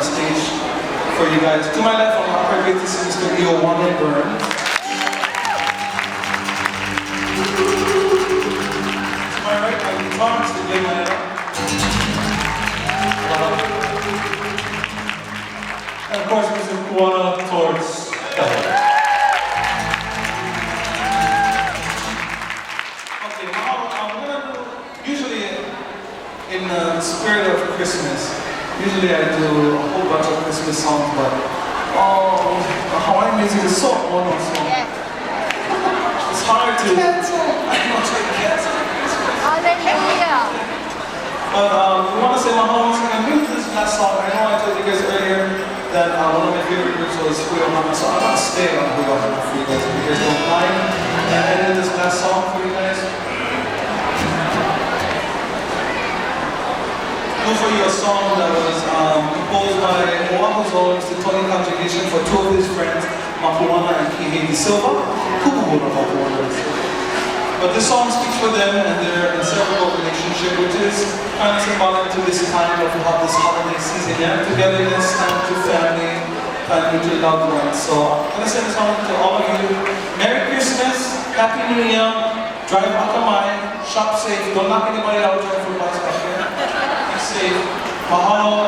stage for you guys. To my left, I'm going to see Mr. Leo Wandenburn. To my right, I'm guitar, Mr. Glenn Manera. And of course, Mr. Kuana towards the head. Okay, now I'm going to do, usually in the spirit of Christmas, usually I do a whole bunch of Christmas songs, but Hawaiian music is so wonderful. It's hard to... I know, it's like cancel. Hallelujah. But we want to say Mahalo, and maybe this last song, I know I told you guys earlier that one of my favorite groups was Huyo Hana, so I'm going to stay on Huyo Hana for you guys if you guys don't mind. And I did this last song for you guys. Do for you a song that was composed by Oahu's own Mr. Tony Conjugation for two of his friends, Mapuana and Kihei Silva, Kukuhula Mapuana. But this song speaks for them and their inseparable relationship, which is kind of symbolic to this time of this holiday season. Yeah, togetherness, time to family, time with your loved ones. So I'm going to send this song to all of you. Merry Christmas, Happy New Year, drive Akamai, shop safe, don't knock anybody out, drive for bus. Say mahalo